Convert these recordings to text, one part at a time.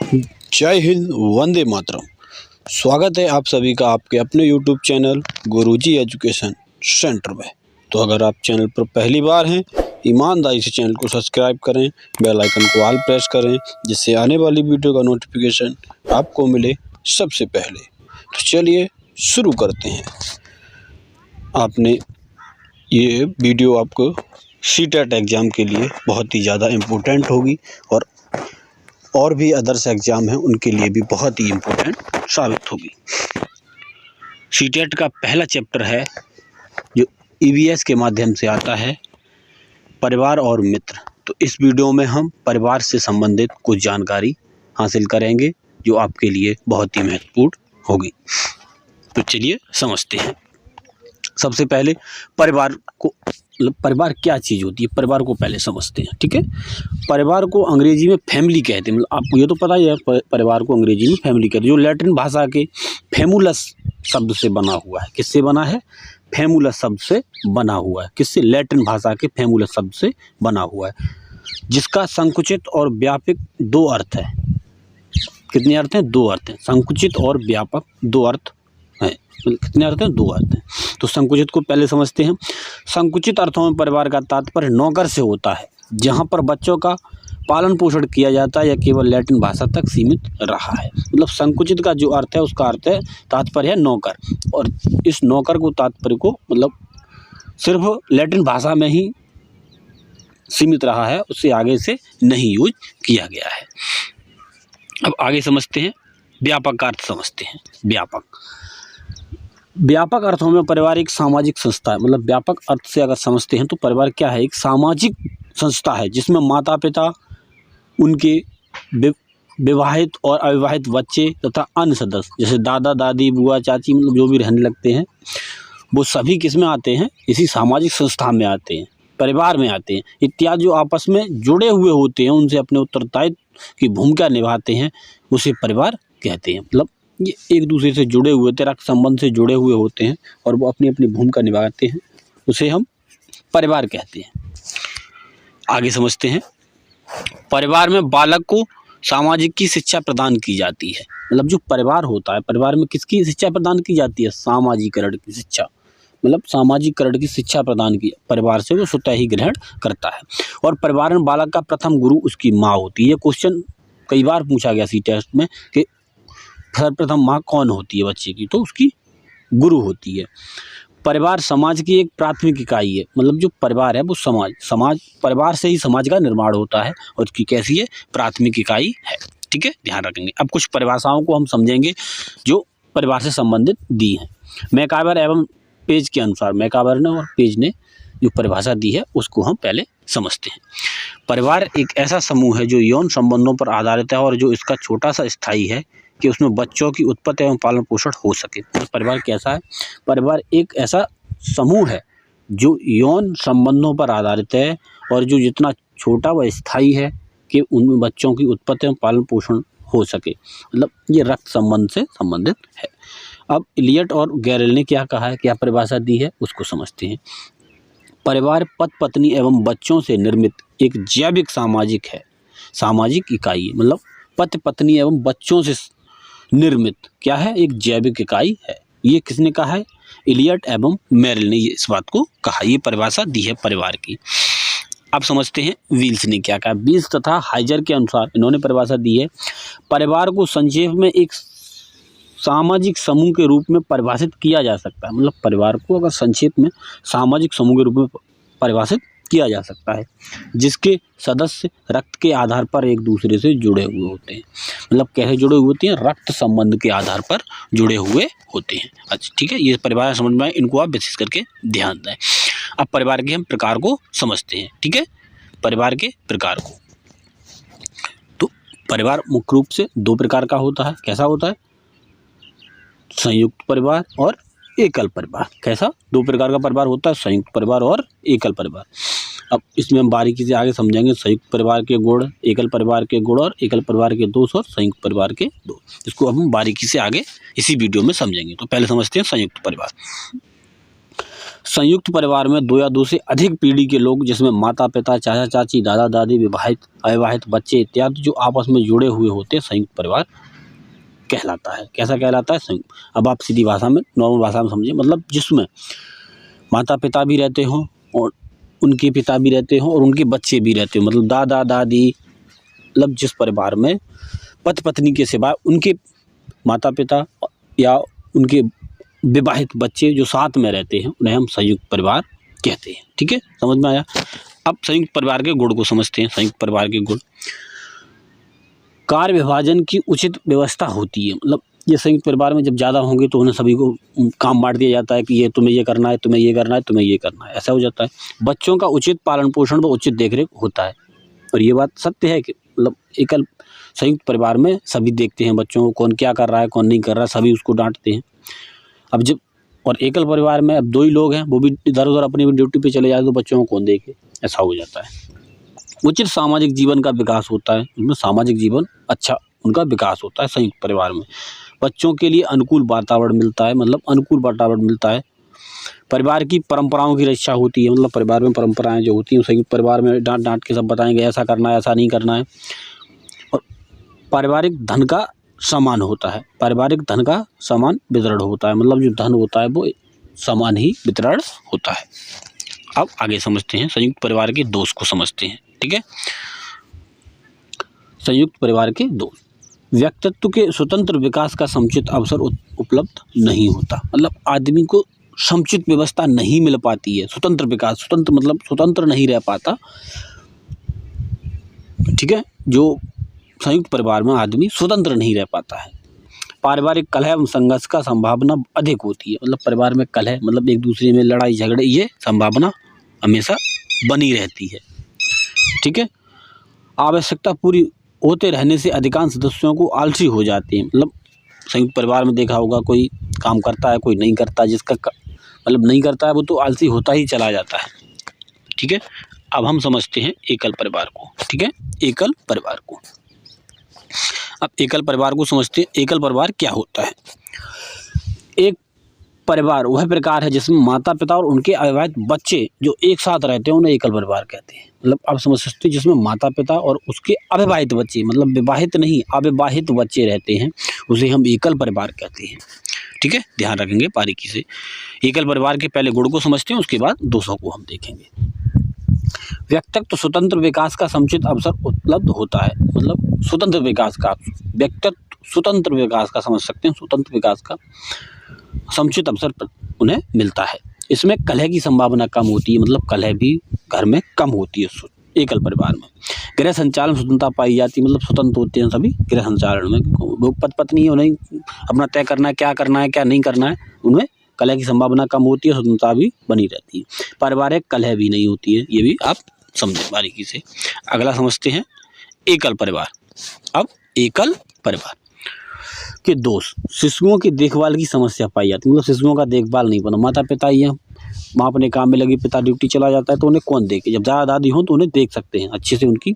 जय हिंद, वंदे मातरम। स्वागत है आप सभी का आपके अपने YouTube चैनल गुरुजी एजुकेशन सेंटर में। तो अगर आप चैनल पर पहली बार हैं, ईमानदारी से चैनल को सब्सक्राइब करें, बेल आइकन को ऑल प्रेस करें, जिससे आने वाली वीडियो का नोटिफिकेशन आपको मिले सबसे पहले। तो चलिए शुरू करते हैं। आपने ये वीडियो आपको सीटेट एग्ज़ाम के लिए बहुत ही ज़्यादा इम्पोर्टेंट होगी और भी अदर्स एग्ज़ाम हैं उनके लिए भी बहुत ही इम्पोर्टेंट साबित होगी। सीटेट का पहला चैप्टर है जो ईवीएस के माध्यम से आता है, परिवार और मित्र। तो इस वीडियो में हम परिवार से संबंधित कुछ जानकारी हासिल करेंगे जो आपके लिए बहुत ही महत्वपूर्ण होगी। तो चलिए समझते हैं। सबसे पहले परिवार क्या चीज़ होती है, परिवार को पहले समझते हैं। ठीक है, परिवार को अंग्रेजी में फैमिली कहते हैं। मतलब आपको ये तो पता ही है परिवार को अंग्रेजी में फैमिली कहते हैं, जो लैटिन भाषा के फेमुलस शब्द से बना हुआ है। किससे बना है? फेमुलस शब्द से बना हुआ है। किससे? लैटिन भाषा के फेमुलस शब्द से बना हुआ है, जिसका संकुचित और व्यापक दो अर्थ है। कितने अर्थ हैं? दो अर्थ हैं। संकुचित और व्यापक दो अर्थ हैं। कितने अर्थ हैं? दो अर्थ हैं। तो संकुचित को पहले समझते हैं। संकुचित अर्थों में परिवार का तात्पर्य नौकर से होता है, जहां पर बच्चों का पालन पोषण किया जाता है या केवल लैटिन भाषा तक सीमित रहा है। मतलब संकुचित का जो अर्थ है उसका अर्थ है, तात्पर्य है नौकर, और इस नौकर को तात्पर्य को मतलब सिर्फ लैटिन भाषा में ही सीमित रहा है, उससे आगे से नहीं यूज किया गया है। अब आगे समझते हैं, व्यापक का अर्थ समझते हैं। व्यापक अर्थों में परिवार एक सामाजिक संस्था है। मतलब व्यापक अर्थ से अगर समझते हैं तो परिवार क्या है? एक सामाजिक संस्था है जिसमें माता पिता, उनके विवाहित और अविवाहित बच्चे तथा अन्य सदस्य जैसे दादा दादी, बुआ चाची, मतलब जो भी रहने लगते हैं, वो सभी किस में आते हैं? इसी सामाजिक संस्था में आते हैं, परिवार में आते हैं। इत्यादि जो आपस में जुड़े हुए होते हैं, उनसे अपने उत्तरदायित्व की भूमिका निभाते हैं, उसे परिवार कहते हैं। मतलब ये एक दूसरे से जुड़े हुए, रक्त संबंध से जुड़े हुए होते हैं और वो अपनी अपनी भूमिका निभाते हैं, उसे हम परिवार कहते हैं। आगे समझते हैं। परिवार में बालक को सामाजिक की शिक्षा प्रदान की जाती है। मतलब जो परिवार होता है, परिवार में किसकी शिक्षा प्रदान की जाती है? सामाजिकरण की शिक्षा। मतलब सामाजिकरण की शिक्षा प्रदान की परिवार से वो स्वतः ही ग्रहण करता है। और परिवार में बालक का प्रथम गुरु उसकी माँ होती है। ये क्वेश्चन कई बार पूछा गया सी टेस्ट में कि सर्वप्रथम माँ कौन होती है बच्चे की? तो उसकी गुरु होती है। परिवार समाज की एक प्राथमिक इकाई है। मतलब जो परिवार है वो समाज परिवार से ही समाज का निर्माण होता है और उसकी कैसी है? प्राथमिक इकाई है। ठीक है, ध्यान रखेंगे। अब कुछ परिभाषाओं को हम समझेंगे जो परिवार से संबंधित दी हैं। मैकावर एवं पेज के अनुसार, मैकावर ने और पेज ने जो परिभाषा दी है उसको हम पहले समझते हैं। परिवार एक ऐसा समूह है जो यौन संबंधों पर आधारित है और जो इसका छोटा सा स्थायी है कि उसमें बच्चों की उत्पत्ति एवं पालन पोषण हो सके। तो परिवार कैसा है? परिवार एक ऐसा समूह है जो यौन संबंधों पर आधारित है और जो जितना छोटा व स्थायी है कि उनमें बच्चों की उत्पत्ति एवं पालन पोषण हो सके। मतलब ये रक्त संबंध से संबंधित है। अब इलियट और गैरेल ने क्या कहा है, क्या परिभाषा दी है, उसको समझते हैं। परिवार पति पत्नी एवं बच्चों से निर्मित एक जैविक सामाजिक इकाई है। मतलब पति पत्नी एवं बच्चों से निर्मित क्या है? एक जैविक इकाई है। ये किसने कहा है? इलियट एवं मेरिल ने इस बात को कहा। ये परिभाषा दी है परिवार की। अब समझते हैं विल्स ने क्या कहा। विल्स तथा हाइजर के अनुसार इन्होंने परिभाषा दी है। परिवार को संक्षेप में एक सामाजिक समूह के रूप में परिभाषित किया जा सकता है। मतलब परिवार को अगर संक्षेप में सामाजिक समूह के रूप में परिभाषित किया जा सकता है, जिसके सदस्य रक्त के आधार पर एक दूसरे से जुड़े हुए होते हैं। मतलब कैसे जुड़े हुए होते हैं? रक्त संबंध के आधार पर जुड़े हुए होते हैं। अच्छा, ठीक है, ये परिवार समझ में आए, इनको आप विशेष करके ध्यान दें। अब परिवार के हम प्रकार को समझते हैं। ठीक है, परिवार के प्रकार को। तो परिवार मुख्य रूप से दो प्रकार का होता है। कैसा होता है? संयुक्त परिवार और एकल परिवार। कैसा? दो प्रकार का परिवार होता है, संयुक्त परिवार और एकल परिवार। अब इसमें हम बारीकी से आगे समझेंगे संयुक्त परिवार के गुण, एकल परिवार के गुण और एकल परिवार के दोष और संयुक्त परिवार के दोष। इसको हम बारीकी से आगे इसी वीडियो में समझेंगे। तो पहले समझते हैं संयुक्त परिवार। संयुक्त परिवार में 2 या 2 से अधिक पीढ़ी के लोग, जिसमें माता पिता, चाचा चाची, दादा दादी, विवाहित अविवाहित बच्चे इत्यादि जो आपस में जुड़े हुए होते हैं, संयुक्त परिवार कहलाता है। कैसा कहलाता है? संयुक्त। अब आप सीधी भाषा में, नॉर्मल भाषा में समझिए, मतलब जिसमें माता पिता भी रहते हों और उनके पिता भी रहते हों और उनके बच्चे भी रहते हों, मतलब दादा दादी, मतलब जिस परिवार में पति पत्नी के सिवाय उनके माता पिता या उनके विवाहित बच्चे जो साथ में रहते हैं, उन्हें हम संयुक्त परिवार कहते हैं। ठीक है, समझ में आया? अब संयुक्त परिवार के गुण को समझते हैं। संयुक्त परिवार के गुण: कार्य विभाजन की उचित व्यवस्था होती है। मतलब ये संयुक्त परिवार में जब ज़्यादा होंगे तो उन्हें सभी को काम बांट दिया जाता है कि ये तुम्हें ये करना है, तुम्हें ये करना है, तुम्हें ये करना है, ऐसा हो जाता है। बच्चों का उचित पालन पोषण व उचित देखरेख होता है। और ये बात सत्य है कि मतलब एकल संयुक्त परिवार में सभी देखते हैं बच्चों को, कौन क्या कर रहा है, कौन नहीं कर रहा है, सभी उसको डांटते हैं। अब जब और एकल परिवार में अब 2 ही लोग हैं, वो भी इधर उधर अपनी ड्यूटी पे चले जाते तो बच्चों को कौन देखे, ऐसा हो जाता है। उचित सामाजिक जीवन का विकास होता है, उनमें सामाजिक जीवन अच्छा उनका विकास होता है संयुक्त परिवार में। बच्चों के लिए अनुकूल वातावरण मिलता है, मतलब अनुकूल वातावरण मिलता है। परिवार की परंपराओं की रक्षा होती है, मतलब परिवार में परंपराएं जो होती हैं संयुक्त परिवार में डांट डांट के सब बताएंगे, ऐसा करना है, ऐसा नहीं करना है। और पारिवारिक धन का समान होता है, पारिवारिक धन का समान वितरण होता है, मतलब जो धन होता है वो समान ही वितरण होता है। अब आगे समझते हैं संयुक्त परिवार के दोष को समझते हैं। ठीक है, संयुक्त परिवार के दोष: व्यक्तित्व के स्वतंत्र विकास का समुचित अवसर उपलब्ध नहीं होता, मतलब आदमी को समुचित व्यवस्था नहीं मिल पाती है। स्वतंत्र विकास, स्वतंत्र मतलब स्वतंत्र नहीं रह पाता। ठीक है, जो संयुक्त परिवार में आदमी स्वतंत्र नहीं रह पाता है। पारिवारिक कलह एवं संघर्ष का संभावना अधिक होती है, मतलब परिवार में कलह मतलब एक दूसरे में लड़ाई झगड़े, ये संभावना हमेशा बनी रहती है। ठीक है, आवश्यकता पूरी होते रहने से अधिकांश सदस्यों को आलसी हो जाते हैं। मतलब संयुक्त परिवार में देखा होगा, कोई काम करता है, कोई नहीं करता, जिसका मतलब नहीं करता है वो तो आलसी होता ही चला जाता है। ठीक है, अब हम समझते हैं एकल परिवार को। ठीक है, एकल परिवार को, अब एकल परिवार को समझते हैं। एकल परिवार क्या होता है? एक परिवार वह प्रकार है जिसमें माता पिता और उनके अविवाहित बच्चे जो एक साथ रहते हैं, उन्हें एकल परिवार कहते हैं। मतलब आप समझ सकते हैं, जिसमें माता पिता और उसके अविवाहित बच्चे, मतलब विवाहित नहीं अविवाहित बच्चे रहते हैं, उसे हम एकल परिवार कहते हैं। ठीक है, ध्यान रखेंगे बारीकी से। एकल परिवार के पहले गुण को समझते हैं, उसके बाद दोषों को हम देखेंगे। व्यक्तित्व स्वतंत्र विकास का समुचित अवसर उपलब्ध होता है, मतलब स्वतंत्र विकास का, व्यक्तित्व स्वतंत्र विकास का समझ सकते हैं, स्वतंत्र विकास का समुचित अवसर उन्हें मिलता है। इसमें कलह की संभावना कम होती है, मतलब कलह भी घर में कम होती है एकल परिवार में। गृह संचालन स्वतंत्रता पाई जाती है, मतलब स्वतंत्र होते हैं सभी गृह संचालन में। वो पत्नी उन्हें अपना तय करना है, क्या करना है क्या नहीं करना है, उनमें कलह की संभावना कम होती है, स्वतंत्रता भी बनी रहती है। पारिवारिक कलह भी नहीं होती है, ये भी आप समझें बारीकी से। अगला समझते हैं एकल परिवार। अब एकल परिवार के दोष: शिशुओं की देखभाल की समस्या पाई जाती है, मतलब शिशुओं का देखभाल नहीं बना, माता पिता ही हैं, माँ अपने काम में लगी, पिता ड्यूटी चला जाता है, तो उन्हें कौन देखे? जब दादा दादी हों तो उन्हें देख सकते हैं, अच्छे से उनकी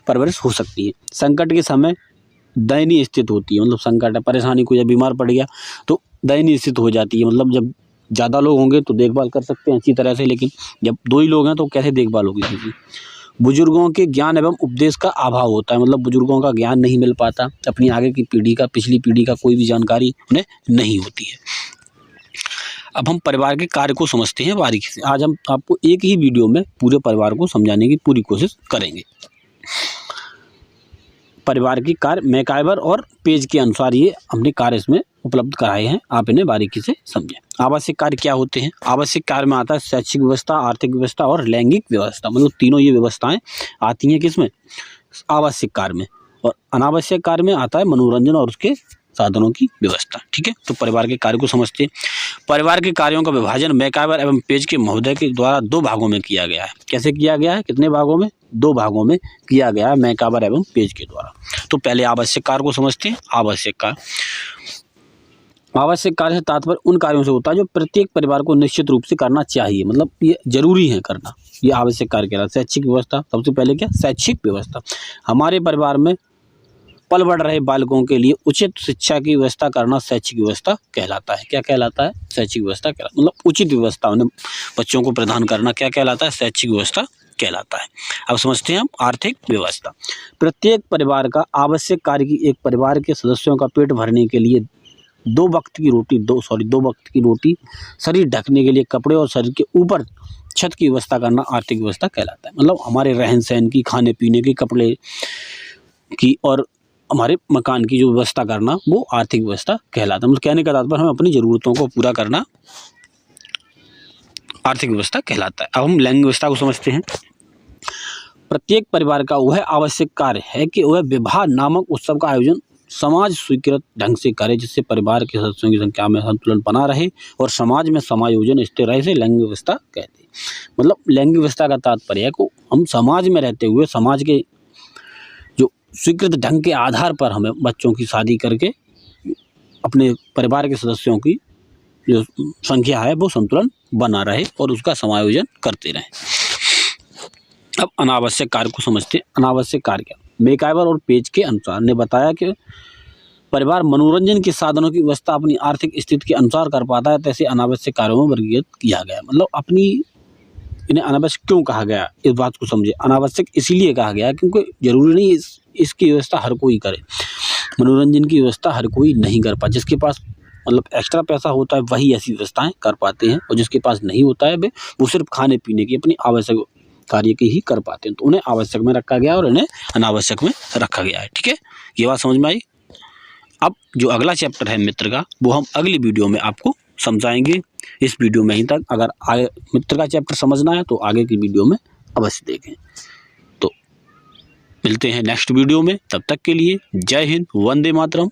परवरिश हो सकती है। संकट के समय दयनीय स्थिति होती है, मतलब संकट है, परेशानी, कोई जब बीमार पड़ गया तो दयनीय स्थिति हो जाती है। मतलब जब ज़्यादा लोग होंगे तो देखभाल कर सकते हैं अच्छी तरह से, लेकिन जब 2 ही लोग हैं तो कैसे देखभाल होगी किसी? बुजुर्गों के ज्ञान एवं उपदेश का अभाव होता है, मतलब बुजुर्गों का ज्ञान नहीं मिल पाता, अपनी आगे की पीढ़ी का, पिछली पीढ़ी का कोई भी जानकारी उन्हें नहीं होती है। अब हम परिवार के कार्य को समझते हैं बारीकी से। आज हम आपको एक ही वीडियो में पूरे परिवार को समझाने की पूरी कोशिश करेंगे। परिवार की कार्य मैकाइवर और पेज के अनुसार ये हमने कार्य इसमें उपलब्ध कराए हैं, आप इन्हें बारीकी से समझें। आवश्यक कार्य क्या होते हैं? आवश्यक कार्य में आता है शैक्षिक व्यवस्था, आर्थिक व्यवस्था और लैंगिक व्यवस्था, मतलब तीनों ये व्यवस्थाएं आती हैं किसमें? आवश्यक कार्य में। और अनावश्यक कार्य में आता है मनोरंजन और उसके साधनों की व्यवस्था। ठीक है, तो परिवार के कार्य को समझते हैं। परिवार के कार्यों का विभाजन मैकाइवर एवं पेज के महोदय के द्वारा 2 भागों में किया गया है। कैसे किया गया है? कितने भागों में? 2 भागों में किया गया है मैकाइवर एवं पेज के द्वारा। तो पहले आवश्यक कार्य को समझते हैं। आवश्यक कार्य, आवश्यक कार्य से तात्पर्य उन कार्यों से होता है जो प्रत्येक परिवार को निश्चित रूप से करना चाहिए, मतलब ये जरूरी है करना, ये आवश्यक कार्य कहलाता है। शैक्षिक व्यवस्था, सबसे पहले क्या? शैक्षिक व्यवस्था। हमारे परिवार में पल बढ़ रहे बालकों के लिए उचित शिक्षा की व्यवस्था करना शैक्षिक व्यवस्था कहलाता है। क्या कहलाता है? शैक्षिक व्यवस्था कहलाता, मतलब उचित व्यवस्था उन्हें बच्चों को प्रदान करना क्या कहलाता है? शैक्षिक व्यवस्था कहलाता है। अब समझते हैं हम आर्थिक व्यवस्था। प्रत्येक परिवार का आवश्यक कार्य की एक परिवार के सदस्यों का पेट भरने के लिए दो वक्त की रोटी, शरीर ढकने के लिए कपड़े और शरीर के ऊपर छत की व्यवस्था करना आर्थिक व्यवस्था कहलाता है। मतलब हमारे रहन सहन की, खाने पीने की, कपड़े की और हमारे मकान की जो व्यवस्था करना वो आर्थिक व्यवस्था कहलाता है। मतलब कहने का तात्पर्य हमें अपनी ज़रूरतों को पूरा करना आर्थिक व्यवस्था कहलाता है। अब हम लैंगिक व्यवस्था को समझते हैं। प्रत्येक परिवार का वह आवश्यक कार्य है कि वह विवाह नामक उत्सव का आयोजन समाज स्वीकृत ढंग से करे, जिससे परिवार के सदस्यों की संख्या में संतुलन बना रहे और समाज में समायोजन स्थिर रहे। से लैंगिक व्यवस्था कहते हैं। मतलब लैंगिक व्यवस्था का तात्पर्य है को हम समाज में रहते हुए समाज के जो स्वीकृत ढंग के आधार पर हमें बच्चों की शादी करके अपने परिवार के सदस्यों की जो संख्या है वो संतुलन बना रहे और उसका समायोजन करते रहें। अब अनावश्यक कार्य को समझते हैं। अनावश्यक कार्य क्या? मैकाइवर और पेज के अनुसार ने बताया कि परिवार मनोरंजन के साधनों की व्यवस्था अपनी आर्थिक स्थिति के अनुसार कर पाता है, तैसे अनावश्यक कार्यों में वर्गीकृत किया गया। मतलब इन्हें अनावश्यक क्यों कहा गया, इस बात को समझे। अनावश्यक इसीलिए कहा गया क्योंकि जरूरी नहीं इसकी व्यवस्था हर कोई करे। मनोरंजन की व्यवस्था हर कोई नहीं कर पाता। जिसके पास मतलब एक्स्ट्रा पैसा होता है वही ऐसी व्यवस्थाएं कर पाते हैं, और जिसके पास नहीं होता है वो सिर्फ खाने पीने की अपनी आवश्यक कार्य की ही कर पाते हैं। तो उन्हें आवश्यक में रखा गया और इन्हें अनावश्यक में रखा गया है। ठीक है, ये बात समझ में आई। अब जो अगला चैप्टर है मित्र का, वो हम अगली वीडियो में आपको समझाएंगे। इस वीडियो में ही तक अगर आगे मित्र का चैप्टर समझना है तो आगे की वीडियो में अवश्य देखें। तो मिलते हैं नेक्स्ट वीडियो में, तब तक के लिए जय हिंद, वंदे मातरम।